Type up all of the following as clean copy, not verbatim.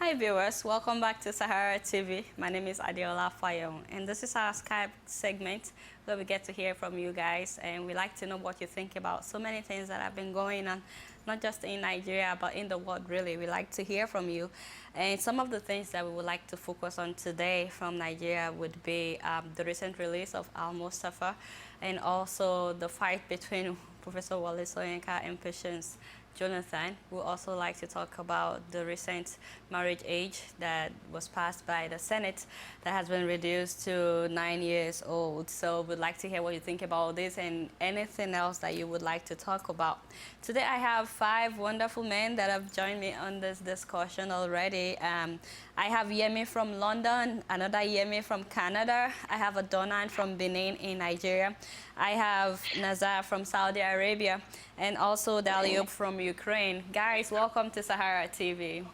Hi viewers, welcome back to Sahara TV. My name is Adeola Fayehun, and this is our Skype segment where we get to hear from you guys, and we like to know what you think about so many things that have been going on, not just in Nigeria but in the world really. We like to hear from you, and some of the things that we would like to focus on today from Nigeria would be the recent release of Al-Mustapha, and also the fight between Professor Wale Soyinka and Patience Jonathan. We'd also like to talk about the recent marriage age that was passed by the Senate that has been reduced to 9 years old. So we'd like to hear what you think about this and anything else that you would like to talk about. Today I have 5 wonderful men that have joined me on this discussion already. I have Yemi from London, another Yemi from Canada. I have Adonan from Benin in Nigeria. I have Nazar from Saudi Arabia, and also Daliop from Ukraine. Guys, welcome to Sahara TV.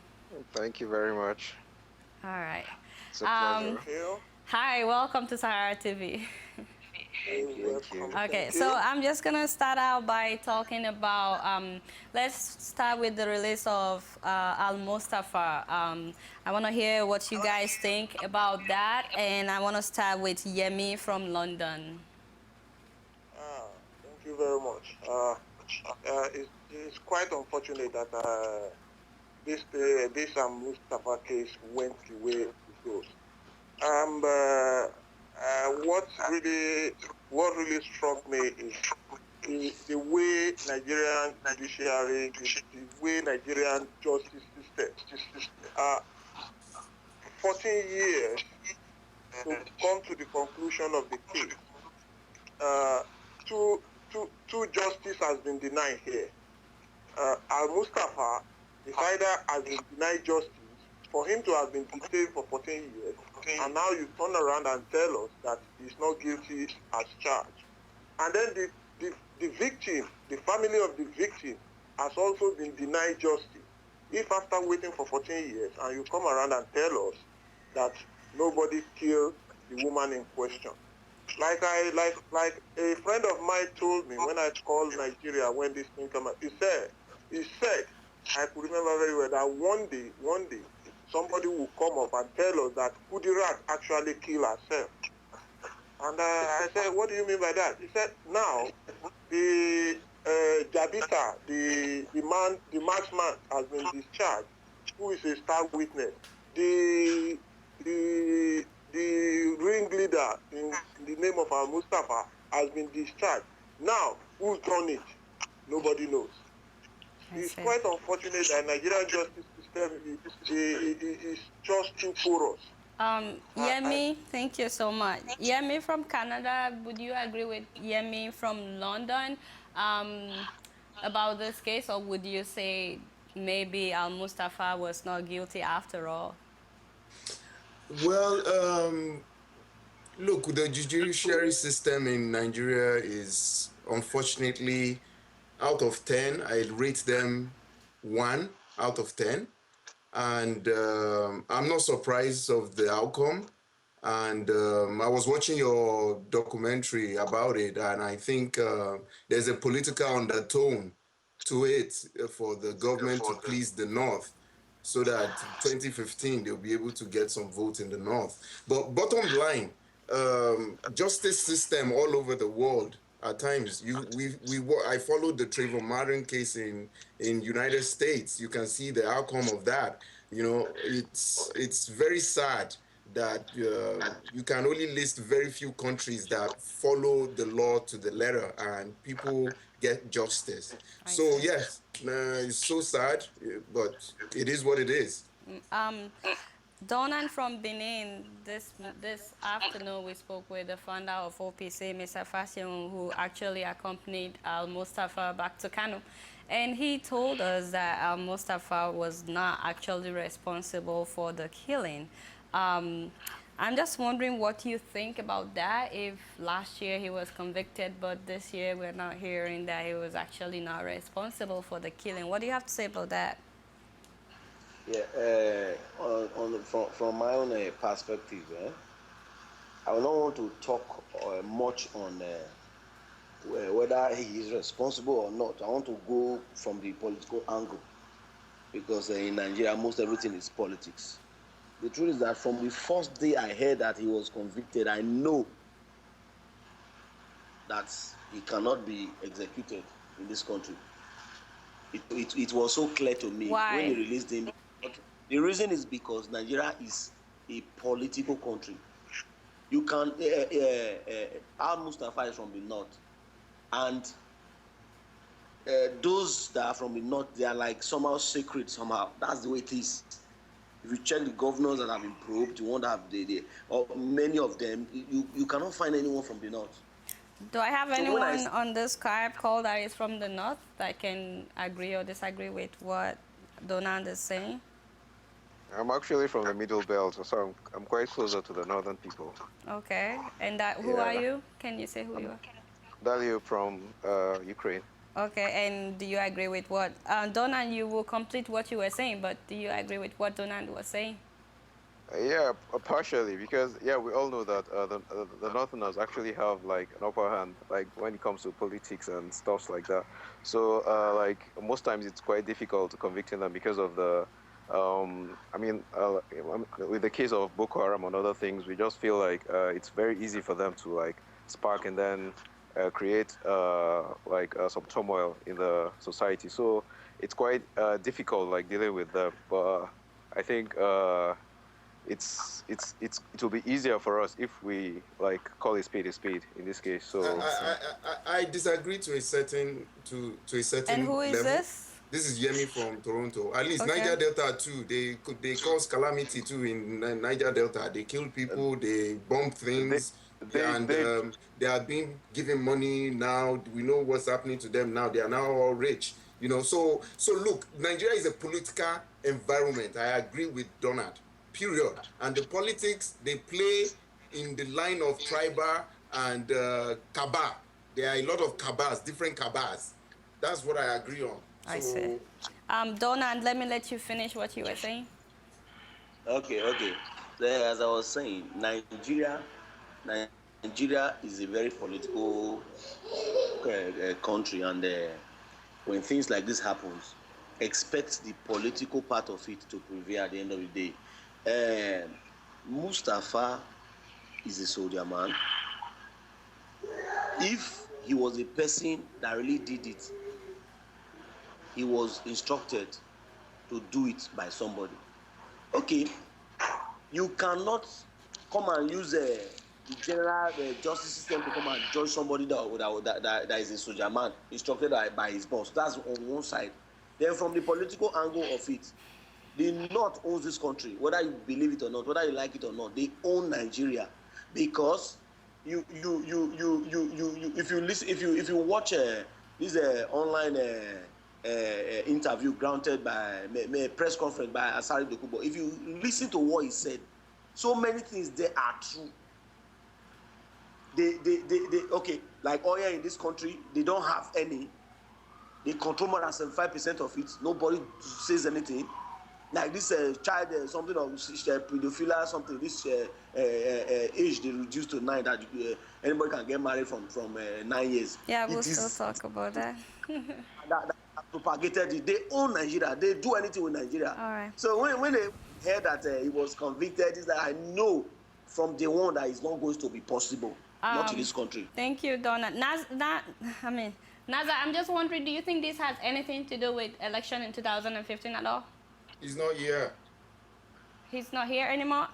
Thank you very much. All right. It's a pleasure. Hi, welcome to Sahara TV. Thank you. Okay, so I'm just gonna start out by talking about, let's start with the release of Al-Mustapha. I wanna hear what you guys think about that, and I wanna start with Yemi from London. Thank you very much. It's quite unfortunate that this Mustafa case went the way it goes. What really struck me is the way Nigerian judiciary, the way Nigerian justice system, 14 years to come to the conclusion of the case. Two justice has been denied here. Al-Mustapha, the father, has been denied justice for him to have been detained for 14 years, and now you turn around and tell us that he's not guilty as charged. And then the victim, the family of the victim, has also been denied justice. If after waiting for 14 years and you come around and tell us that nobody killed the woman in question. Like a friend of mine told me when I called Nigeria when this thing came out, he said, I could remember very well that one day, somebody will come up and tell us that Kudirat actually killed herself. And I said, what do you mean by that? He said, now, the Jabita, the marksman has been discharged, who is a star witness. The ringleader in the name of Al-Mustapha has been discharged. Now, who's done it? Nobody knows. It's quite unfortunate that Nigerian justice system is just too porous. Yemi, thank you so much. Yemi from Canada, would you agree with Yemi from London about this case, or would you say maybe Al-Mustapha was not guilty after all? Well, look, the judiciary system in Nigeria is unfortunately out of 10. I rate them 1 out of 10. And I'm not surprised of the outcome. And I was watching your documentary about it, and I think there's a political undertone to it for the government to please the North, so that 2015 they'll be able to get some votes in the North. But bottom line, justice system all over the world. At times, I followed the Trayvon Martin case in United States. You can see the outcome of that. You know, it's very sad that you can only list very few countries that follow the law to the letter and people get justice. So yes, it's so sad, but it is what it is. Donan from Benin, this afternoon we spoke with the founder of OPC, Mr. Fashion, who actually accompanied Al-Mustapha back to Kano. And he told us that Al-Mustapha was not actually responsible for the killing. I'm just wondering what you think about that, if last year he was convicted, but this year we're not hearing that he was actually not responsible for the killing. What do you have to say about that? Yeah, from my own perspective, I will not want to talk much on whether he is responsible or not. I want to go from the political angle. because in Nigeria, almost everything is politics. The truth is that from the first day I heard that he was convicted, I know that he cannot be executed in this country. It was so clear to me when he Why? released him. The reason is because Nigeria is a political country. You can, Al-Mustapha is from the north, and those that are from the north, they are like somehow sacred somehow. That's the way it is. If you check the governors that have been probed, you won't have or many of them, you cannot find anyone from the north. Do I have So anyone on this Skype call that is from the north that can agree or disagree with what Donald is saying? I'm actually from the Middle Belt, so I'm quite closer to the northern people. Okay. And who are Yeah, you? Can you say who you I'm are? Dalio from Ukraine. Okay. And do you agree with what Donald? You will complete what you were saying, but do you agree with what Donald was saying? Yeah, partially, because yeah, we all know that the Northerners actually have like an upper hand, like when it comes to politics and stuffs like that. So like most times it's quite difficult to convicting them because of the, with the case of Boko Haram and other things, we just feel like it's very easy for them to like spark and then create some turmoil in the society. So it's quite difficult like dealing with them, but I think. It will be easier for us if we like call a spade in this case. So I disagree to a certain And who is level. this? This is Yemi from Toronto. At least Okay. Niger Delta too. They cause calamity too in Niger Delta. They kill people. They bomb they things. they And they they are being given money now. We know what's happening to them now. They are now all rich. So look, Nigeria is a political environment. I agree with Donald. Period. And the politics they play in the line of tribal and Kaba. There are a lot of Kabas, different Kabas. That's what I agree on. I see. So Donald, let me let you finish what you were saying. Okay. So, as I was saying, Nigeria is a very political country, and when things like this happens, expect the political part of it to prevail at the end of the day. Mustafa is a soldier man. If he was a person that really did it, he was instructed to do it by somebody. Okay, you cannot come and use the general justice system to come and judge somebody that is a soldier man instructed by his boss. That's on one side. Then from the political angle of it, the North owns this country, whether you believe it or not, whether you like it or not. They own Nigeria because if you watch this online interview granted by a press conference by Asari Dokubo, if you listen to what he said, so many things there are true. They okay, like oil in this country, they don't have any. They control more than 75% of it. Nobody says anything. Like this child, something of pedophilia, something. This age they reduced to 9 that anybody can get married from 9 years. Yeah, we'll It still is talk about that. that propagated it. They own Nigeria. They do anything with Nigeria. All right. So when they heard that he was convicted, is that I know from day one that it's not going to be possible. Not in this country. Thank you, Donna. Naza, I'm just wondering, do you think this has anything to do with election in 2015 at all? he's not here. He's not here anymore.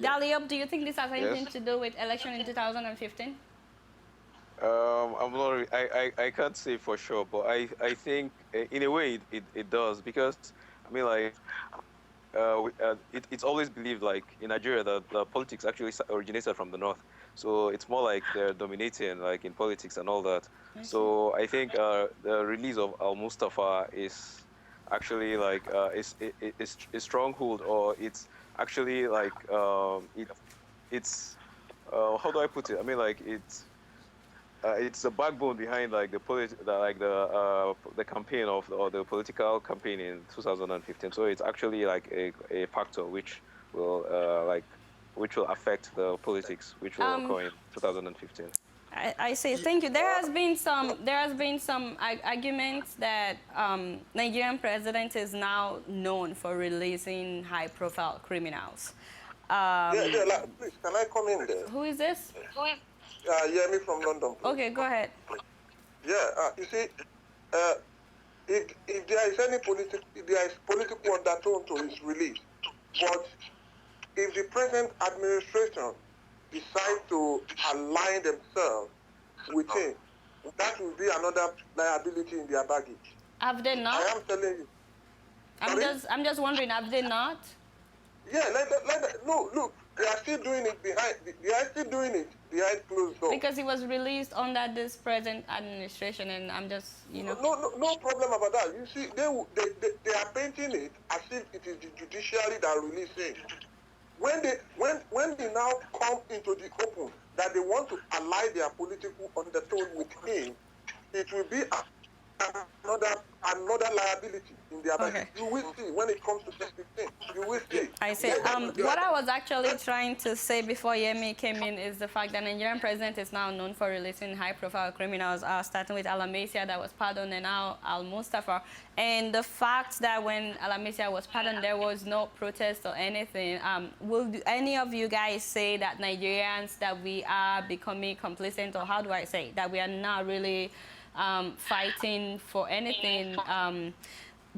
Daliop, do you think this has anything Yes. to do with election in 2015? I'm not. I can't say for sure, but I think in a way it does, because I mean like it's always believed like in Nigeria that the politics actually originated from the north, so it's more like they're dominating like in politics and all that. So I think the release of Al-Mustapha is actually like is a stronghold, or it's actually like it's how do I put it? I mean like it's the backbone behind like the campaign or the political campaign in 2015. So it's actually like a factor which will which will affect the politics which will occur in 2015. I say thank you. There has been some arguments that Nigerian president is now known for releasing high-profile criminals. Please, can I come in there? Who is this? Yemi from London, please. Okay, go ahead. Yeah, you see, if there is any political undertone to his release, but if the present administration decide to align themselves with him, that will be another liability in their baggage. Have they not? I am telling you. I'm just wondering, have they not? Yeah, no, look, they are still doing it behind closed doors. Because he was released under this present administration, and I'm just, you know. No problem about that. You see, they are painting it as if it is the judiciary that released him. When they now come into the open that they want to ally their political undertone with him, it will be another liability in their back. You will see when it comes to 2015. You will see. I see. What I was actually trying to say before Yemi came in is the fact that Nigerian president is now known for releasing high-profile criminals, starting with Alamisia that was pardoned, and now Al-Mustapha. And the fact that when Alamisia was pardoned, there was no protest or anything. Will any of you guys say that Nigerians, that we are becoming complacent, or how do I say, that we are not really fighting for anything?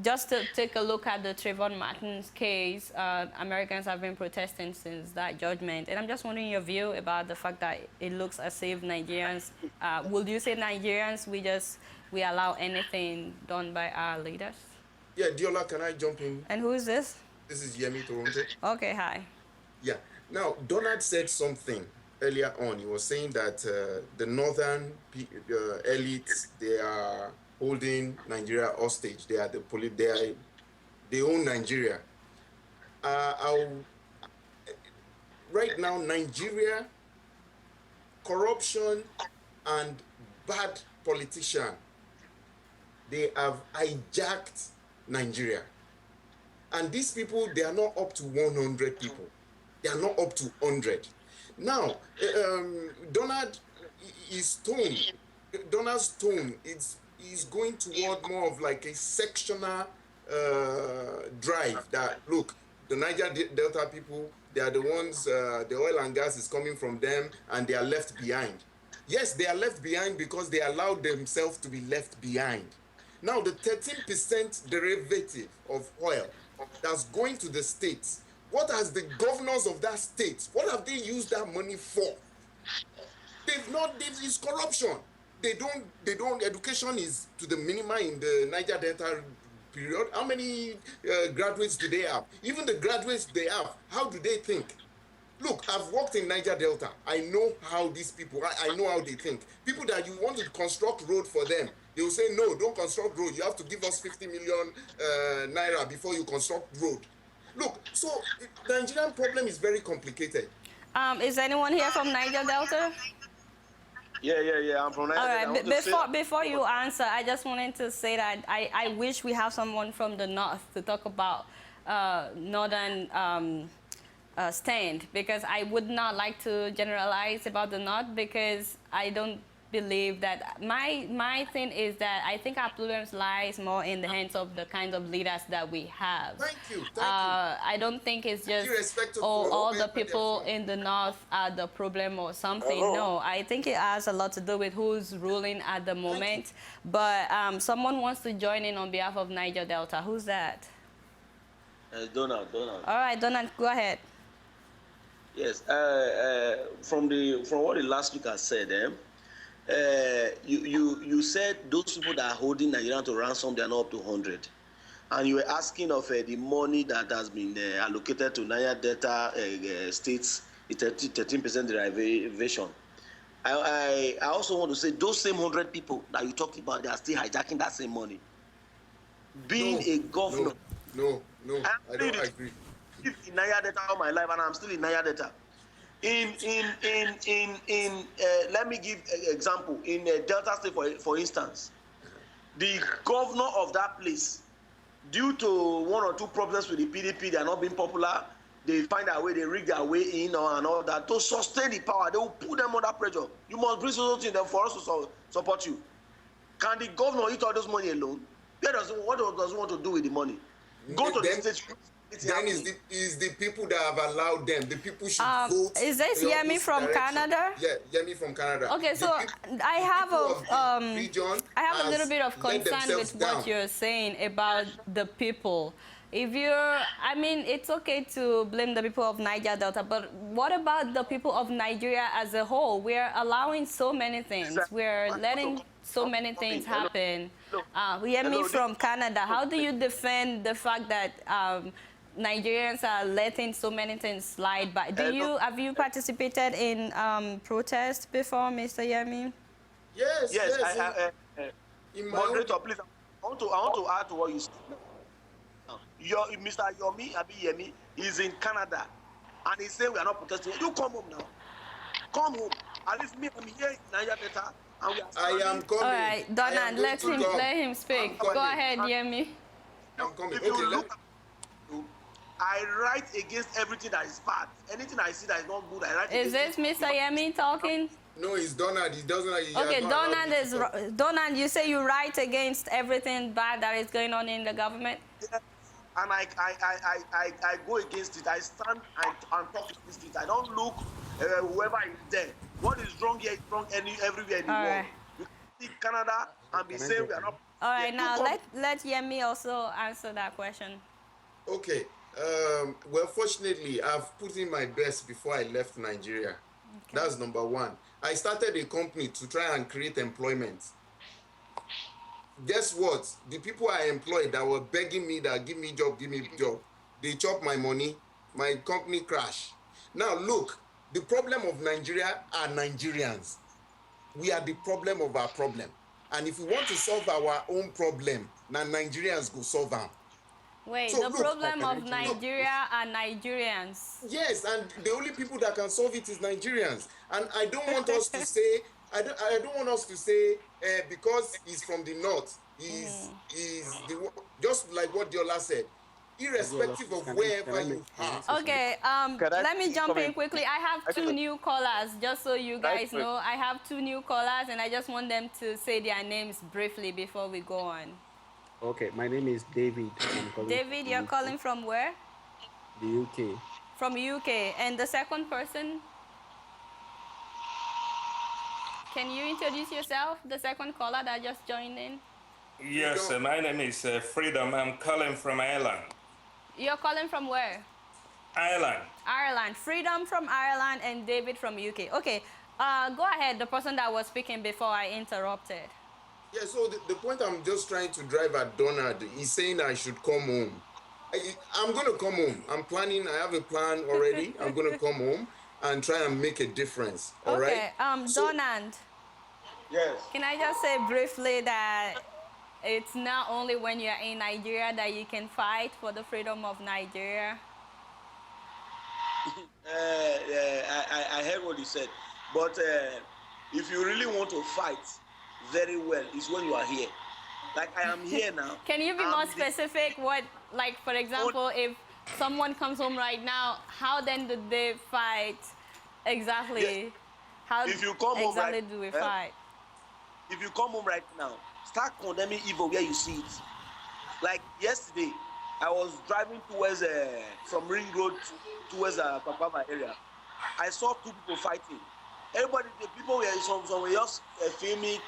Just to take a look at the Trayvon Martin's case, Americans have been protesting since that judgment. And I'm just wondering your view about the fact that it looks as if Nigerians, would you say Nigerians, we allow anything done by our leaders? Yeah, Adeola, can I jump in? And who is this? This is Yemi, Toronto. Okay, hi. Yeah. Now, Donald said something earlier on. He was saying that the northern elites, they are holding Nigeria hostage. They are the police. They own Nigeria. Right now, Nigeria, corruption and bad politicians, they have hijacked Nigeria. And these people, they are not up to 100 people. They are not up to 100. Now, Donald's tone is going toward more of like a sectional drive that, look, the Niger Delta people, they are the ones, the oil and gas is coming from them, and they are left behind. Yes, they are left behind because they allowed themselves to be left behind. Now, the 13% derivative of oil that's going to the states, what has the governors of that state, what have they used that money for? It's corruption. Education is to the minimum in the Niger Delta period. How many graduates do they have? Even the graduates they have, how do they think? Look, I've worked in Niger Delta. I know how these people, I know how they think. People that you want to construct road for them, they will say, no, don't construct road. You have to give us 50 million naira before you construct road. Look, so the Nigerian problem is very complicated. Is anyone here from Niger Delta? Yeah. I'm from Niger. All right. Before you answer, I just wanted to say that I wish we have someone from the north to talk about northern stand, because I would not like to generalize about the north, because I don't believe that. My thing is that I think our problems lies more in the hands of the kinds of leaders that we have. Thank you. I don't think it's just all the people in the north are the problem or something. No, I think it has a lot to do with who's ruling at the moment. But someone wants to join in on behalf of Niger Delta. Who's that? Donald. All right, Donald, go ahead. Yes. From what the last speaker said, you said those people that are holding Nigeria to ransom, they are not up to 100. And you were asking of the money that has been allocated to Niger Delta states, 13% derivation. I also want to say those same 100 people that you talked about, they are still hijacking that same money. Being a governor. No, I don't agree. In Niger Delta all my life, and I'm still in Niger Delta. Let me give an example. In Delta State, for instance, the governor of that place, due to one or two problems with the PDP, they are not being popular, they find a way, they rig their way in and all that to sustain the power. They will put them under pressure. You must bring something there for us to support you. Can the governor eat all this money alone? What does he want to do with the money? Go to the state. Then is the people that have allowed them. The people should vote. Is this Yemi from Canada? Yeah, Yemi from Canada. Okay, so I have a little bit of concern with what you're saying about the people. If you're, I mean, it's okay to blame the people of Niger Delta, but what about the people of Nigeria as a whole? We're allowing so many things. We're letting so many things happen. Yemi from Canada, how do you defend the fact that Nigerians are letting so many things slide by? Have you participated in protests before, Mr. Yemi? Yes. I have. Moderator, please. I want to add to what you said. Mr. Yemi is in Canada, and he's saying we are not protesting. You come home now. Come home. At least me, I'm here in Niger Delta, and we are I am coming. All right, Donald, let him speak. Go ahead, Yemi. I'm coming. If you look at I write against everything that is bad. Anything I see that is not good, I write against. Is this Mr. Yemi talking? No, it's Donald. He doesn't. Okay, Donald, you say you write against everything bad that is going on in the government? Yeah. And I go against it. I stand and talk against it. I don't look whoever is there. What is wrong here is wrong everywhere in the world. You can see Canada and be saying we are not. All right, now let Yemi also answer that question. Okay. Well, fortunately, I've put in my best before I left Nigeria. Okay. That's number one. I started a company to try and create employment. Guess what? The people I employed that were begging me that give me job, they chop my money, my company crash. Now look, the problem of Nigeria are Nigerians. We are the problem of our problem. And if we want to solve our own problem, now Nigerians go solve them. Wait, so the problem of Nigeria are Nigerians. Yes, and the only people that can solve it is Nigerians. And I don't want us to say, I don't want us to say because he's from the north, he's just like what Adeola said, irrespective of wherever you are. Okay, let me jump in quickly. I have two new callers, just so you guys know. I have two new callers, and I just want them to say their names briefly before we go on. Okay, my name is David. David, you're calling from where? The UK. From UK. And the second person? Can you introduce yourself, the second caller that just joined in? Yes, my name is Freedom. I'm calling from Ireland. You're calling from where? Ireland. Ireland. Freedom from Ireland and David from UK. Okay, go ahead, the person that was speaking before I interrupted. Yeah, so the point I'm just trying to drive at Donald, he's saying I should come home. I'm going to come home. I'm planning, I have a plan already. I'm going to come home and try and make a difference, all right? Okay, Donald. Yes. Can I just say briefly that it's not only when you're in Nigeria that you can fight for the freedom of Nigeria? I heard what you said. But if you really want to fight very well, it's when you are here. Like I am here now. Can you be more specific? What, like, for example, if someone comes home right now, how then do they fight exactly? Yes. How if you come exactly home right, do we fight? If you come home right now, start condemning evil where you see it. Like yesterday, I was driving towards from Ring Road towards Papama area. I saw two people fighting. Everybody, the people were some just filming,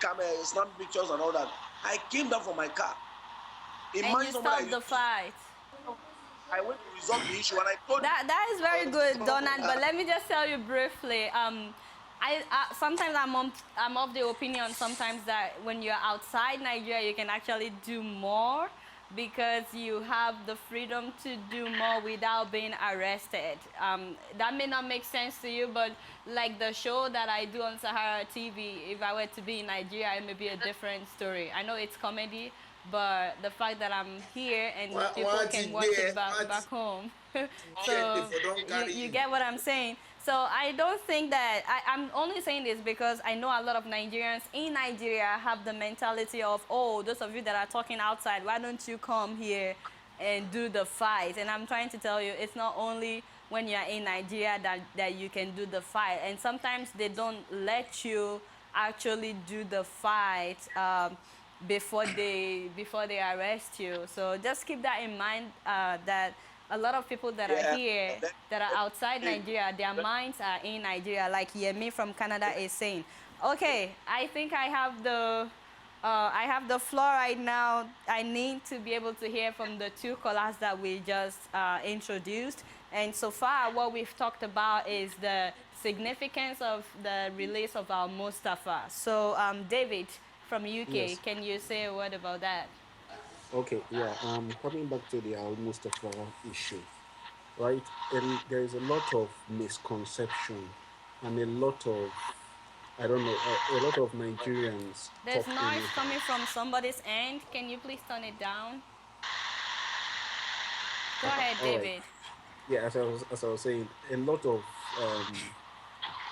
snapping pictures and all that. I came down from my car. And you stopped the fight. I went to resolve the issue and I told that is very good, Donald. But let me just tell you briefly. Sometimes I'm of the opinion sometimes that when you're outside Nigeria, you can actually do more because you have the freedom to do more without being arrested. That may not make sense to you, but like the show that I do on SaharaTV, if I were to be in Nigeria, it may be a different story. I know it's comedy, but the fact that I'm here and people can watch it back home. So you get what I'm saying? So I don't think that, I'm only saying this because I know a lot of Nigerians in Nigeria have the mentality of, oh, those of you that are talking outside, why don't you come here and do the fight? And I'm trying to tell you, it's not only when you're in Nigeria that you can do the fight. And sometimes they don't let you actually do the fight before they arrest you. So just keep that in mind, that a lot of people that are here that are outside Nigeria, their minds are in Nigeria, like Yemi from Canada is saying. Okay, I think I have the floor right now. I need to be able to hear from the two callers that we just introduced. And so far, what we've talked about is the significance of the release of Al-Mustapha. So, David from UK, Yes. can you say a word about that? Okay, yeah. Coming back to the Al-Mustapha issue, right? And there is a lot of misconception and a lot of, I don't know, a lot of Nigerians There's talk noise anyhow. coming from somebody's end. Can you please turn it down? Go ahead, All right. David. Yeah, as I was saying, a lot of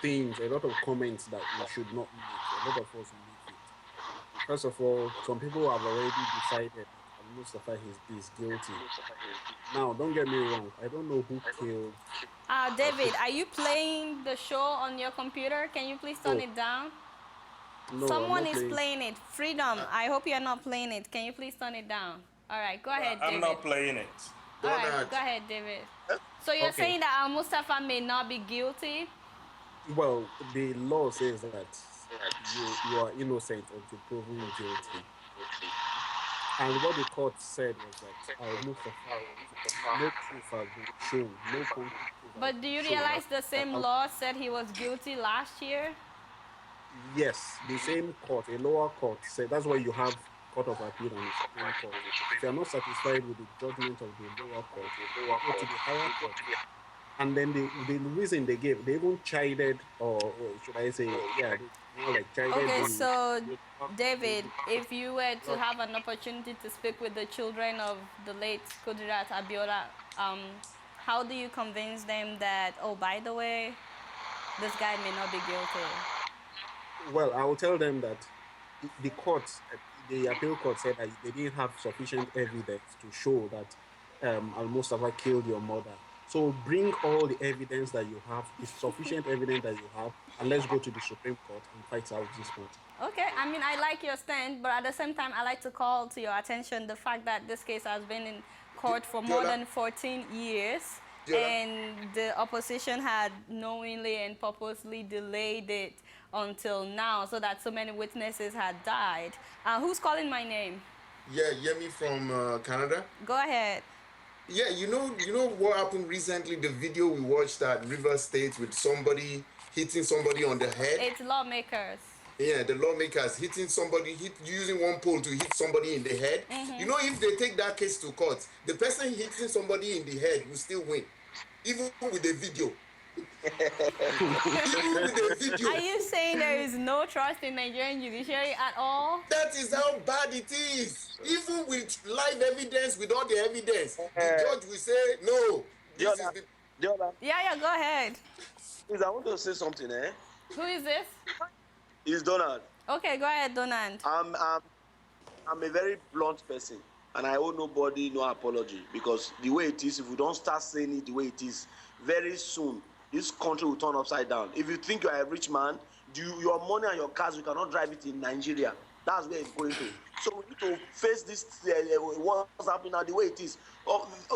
things, a lot of comments that we should not make. A lot of us make it. First of all, some people have already decided that Al-Mustapha is guilty. Now, don't get me wrong. I don't know who killed. David, are you playing the show on your computer? Can you please turn No, it down? no, I'm Someone not is playing. playing it. Freedom, I hope you're not playing it. Can you please turn it down? All right, go ahead, I'm David. not playing it. All right, Donald. go ahead, David. So you're Okay. saying that Al-Mustapha may not be guilty? Well, the law says that you are innocent until proven guilty. And what the court said was that Al-Mustapha, no proof has been shown, no concrete proof has But do you been shown realize the that same law said he was guilty last year? yes, the same court, a lower court said that's why you have Court of Appeal and the Supreme Court. If you are not satisfied with the judgment of the lower court, you go to the higher court. And then the reason they gave, they even chided, or should I say, yeah, they more like chided. Okay, so David, if you were to have an opportunity to speak with the children of the late Kudirat Abiola, how do you convince them that, oh, by the way, this guy may not be guilty? Well, I will tell them that the court, the appeal court said that they didn't have sufficient evidence to show that Al-Mustapha killed your mother. So bring all the evidence that you have, the sufficient evidence that you have, and let's go to the Supreme Court and fight out this matter. Okay, I mean, I like your stand, but at the same time, I like to call to your attention the fact that this case has been in court for more than 14 years, and the opposition had knowingly and purposely delayed it until now so that so many witnesses had died. Who's calling my name? Yeah, Yemi from Canada. Go ahead. Yeah, you know what happened recently? The video we watched at River State with somebody hitting somebody on the head. It's lawmakers. Yeah, the lawmakers hitting somebody, using one pole to hit somebody in the head. You know, if they take that case to court, the person hitting somebody in the head will still win, even with the video. Even with the video. Are you saying there is no trust in Nigerian judiciary at all? That is how bad it is. Even with live evidence, with all the evidence, the judge will say, no. This is the... Yeah, go ahead. Please, I want to say something, eh? Who is this? It's Donald. Okay, go ahead, Donald. I'm a very blunt person, and I owe nobody no apology, because the way it is, if we don't start saying it the way it is, very soon this country will turn upside down. If you think you are a rich man, your money and your cars, you cannot drive it in Nigeria. That's where it's going to. So we need to face this, what's happening now, the way it is.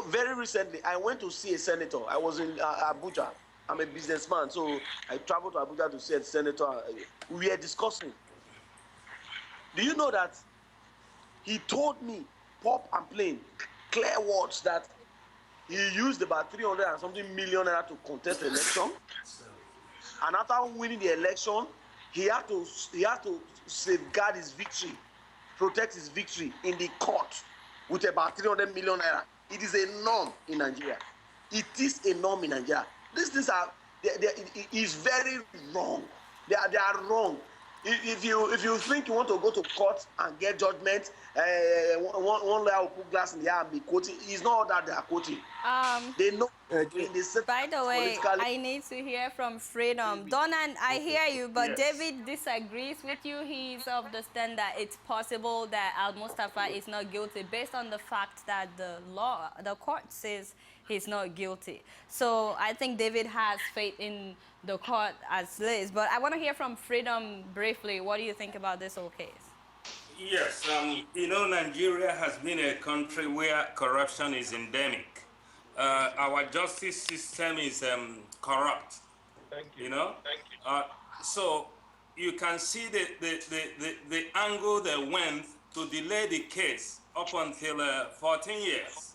Very recently, I went to see a senator. I was in Abuja. I'm a businessman, so I traveled to Abuja to see a senator. We were discussing. Do you know that he told me, pop and plain, clear words, that he used about 300 and something million naira to contest the election, and after winning the election, he had to safeguard his victory, protect his victory in the court with about 300 million naira. It is a norm in Nigeria. It is a norm in Nigeria. These things are, it is very wrong. They are wrong. If you think you want to go to court and get judgment, one lawyer will put glass in the eye and be quoting. It's not that they are quoting. They know in the set By the way, politically. I need to hear from Freedom. Donan, I hear you, but Yes. David disagrees with you. He's of the stand that it's possible that Al-Mustapha is not guilty based on the fact that the court says he's not guilty. So I think David has faith in the court as is. But I want to hear from Freedom briefly. What do you think about this whole case? Yes, Nigeria has been a country where corruption is endemic. Our justice system is corrupt. Thank you. You know, so you can see the angle they went to delay the case up until 14 years,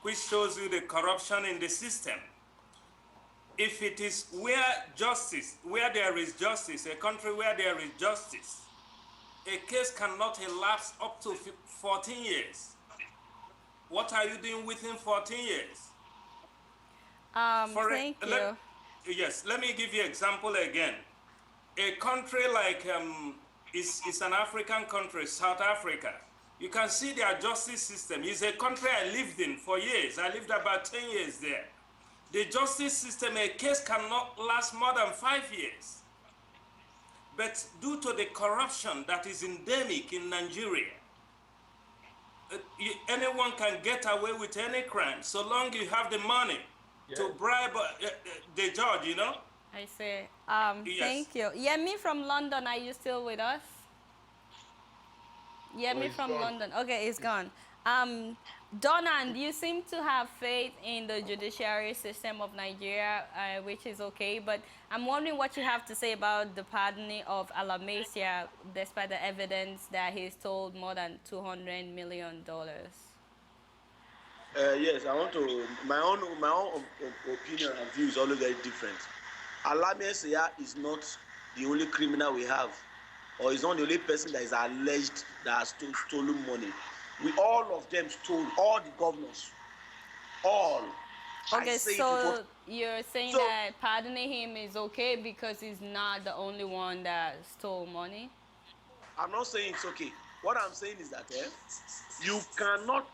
which shows you the corruption in the system. If it is where there is justice, a country where there is justice, a case cannot elapse up to 14 years. What are you doing within 14 years? Thank you. Yes, let me give you an example again. A country like, it's an African country, South Africa. You can see their justice system. It's a country I lived in for years. I lived about 10 years there. The justice system, a case cannot last more than 5 years. But due to the corruption that is endemic in Nigeria, anyone can get away with any crime so long you have the money to bribe the judge, you know? I see. Yes. Thank you. Yemi from London, are you still with us? Yemi he's from gone. London. Okay, it's gone. Donan, you seem to have faith in the judiciary system of Nigeria, which is okay, but I'm wondering what you have to say about the pardoning of Alamasia, despite the evidence that he stole more than $200 million. Yes, I want to. My own opinion and view is always very different. Alamasia is not the only criminal we have, or is not the only person that is alleged that has stolen money. All of them stole, all the governors, all. Okay, so you're saying that pardoning him is okay because he's not the only one that stole money? I'm not saying it's okay. What I'm saying is that you cannot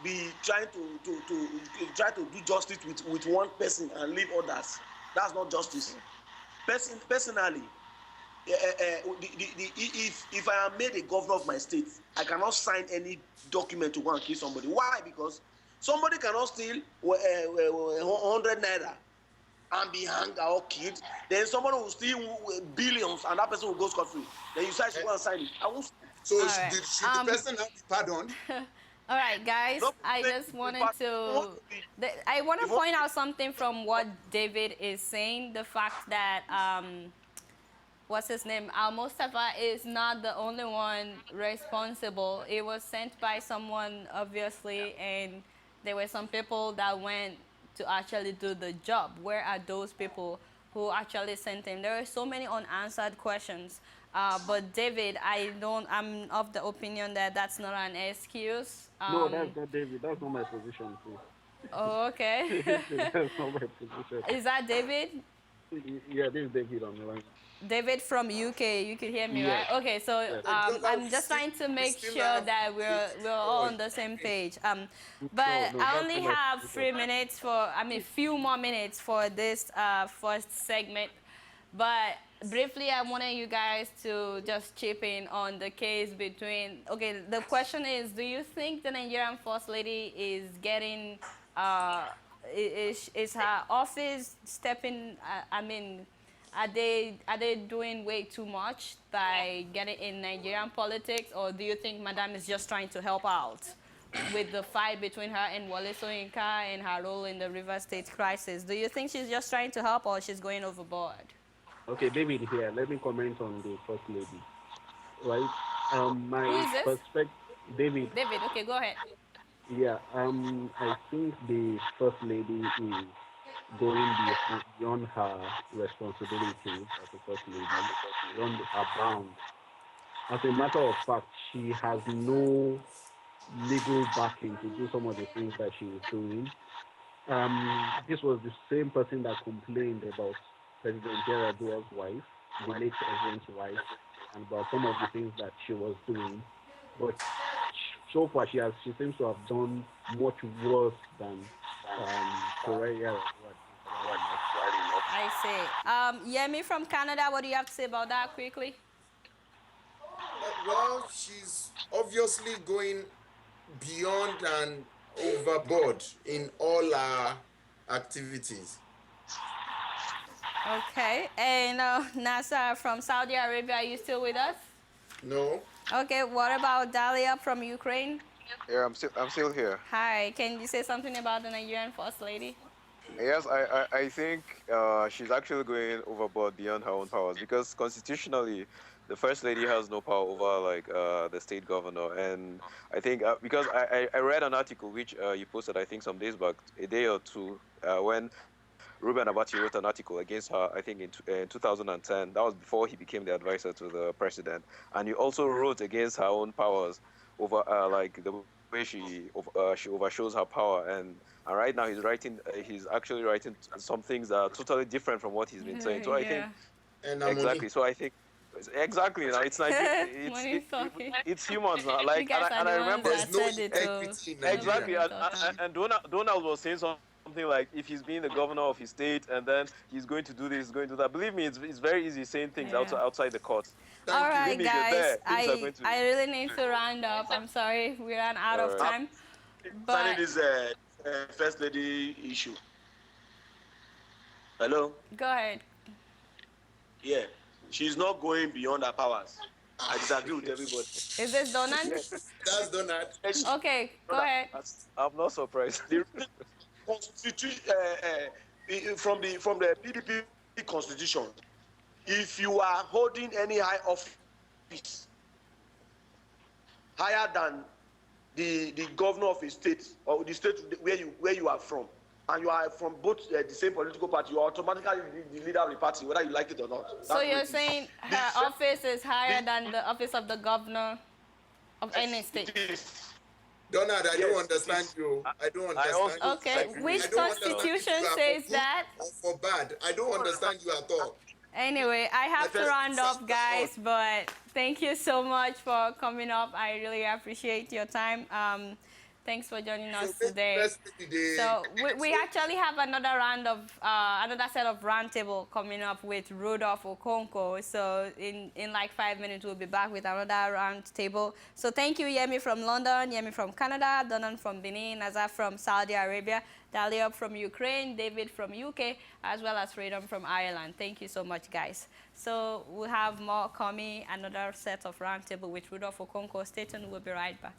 be trying to try to do justice with one person and leave others. That's not justice. Personally, if I am made a governor of my state, I cannot sign any document to go and kill somebody. Why? Because somebody cannot steal 100 naira and be hanged or killed. Then somebody will steal billions and that person will go scot-free. Then you say I should go and sign it. I won't. So right. should the person have be pardoned? All right, guys, I just wanted to... I want to point out something from what David is saying, the fact that... what's his name? Al-Mustapha is not the only one responsible. It was sent by someone, obviously, and there were some people that went to actually do the job. Where are those people who actually sent him? There are so many unanswered questions. But David, I'm of the opinion that that's not an excuse. No, that's not David. That's not my position, please. Oh, okay. That's not my position. Is that David? Yeah, this is David on the line. David from UK, you could hear me, yes. right? Okay, so Yes. I'm just trying to make sure that we're all on the same page. But No, I only have 3 minutes few more minutes for this first segment. But briefly, I wanted you guys to just chip in on the case between... Okay, the question is, do you think the Nigerian First Lady is getting... is her office stepping... Are they doing way too much by getting in Nigerian politics, or do you think Madam is just trying to help out with the fight between her and Wole Soyinka and her role in the River State crisis? Do you think she's just trying to help, or she's going overboard? Okay, David here. Let me comment on the First Lady. Right? Who is this? Perspective, David. David, okay, go ahead. Yeah, I think the First Lady is going beyond her responsibilities as a First Lady, beyond her bounds. As a matter of fact, she has no legal backing to do some of the things that she is doing. This was the same person that complained about President Adeola's wife, the late president's wife, and about some of the things that she was doing. But so far, she seems to have done much worse than Korea. I see. Yemi from Canada, what do you have to say about that quickly? Well, she's obviously going beyond and overboard in all our activities. Okay. And Nasa from Saudi Arabia, are you still with us? No? Okay. What about Dalia from Ukraine? Yeah, I'm still here. Hi. Can you say something about the Nigerian First Lady? Yes, I think she's actually going overboard beyond her own powers because constitutionally, the first lady has no power over like the state governor, and I think because I read an article which you posted I think some days back, a day or two, when Ruben Abati wrote an article against her, I think in 2010. That was before he became the advisor to the president, and he also wrote against her own powers over like the way she overshows her power, and right now he's actually writing some things that are totally different from what he's been saying. So I think Yeah. And exactly. So I think exactly now it's Nigeria. Money talking. It's humans now. You Like guys are and the I ones remember that there's no said it too. equity in Nigeria. exactly, Nobody and, thought and, and Donald was saying something like if he's being the governor of his state and then he's going to do this, he's going to do that. Believe me, it's very easy saying things Yeah. outside the courts. All Thank Believe right, you. me, if you're guys. there, things are going to. I really need to round up. I'm sorry, we ran out All of right. time. Concerning But this first lady issue. Hello? go ahead. Yeah. She's not going beyond her powers. I disagree with everybody. Is this Donald? That's Donald. Okay, go ahead. I'm not surprised. The constitution from the PDP constitution, if you are holding any high office higher than the governor of a state or the state where you are from, and you are from both the same political party, you are automatically the leader of the party, whether you like it or not. So That's you're what it is. saying her office is higher than the office of the governor of any state? It is. Donald, I don't Yes, it understand is. you. I don't I understand also you. Okay, disagree which I with don't you. understand if constitution you are says for good that? or for bad. I don't understand you at all. Anyway, I have to Let us- round up, guys, but thank you so much for coming up. I really appreciate your time. Thanks for joining us today. So we actually have another round of another set of roundtable coming up with Rudolph Okonkwo. So in like 5 minutes we'll be back with another roundtable. So thank you, Yemi from London, Yemi from Canada, Donan from Benin, Nazar from Saudi Arabia, Daliop from Ukraine, David from UK, as well as Freedom from Ireland. Thank you so much, guys. So we'll have more coming, another set of roundtable with Rudolph Okonkwo. Stay tuned. We'll be right back.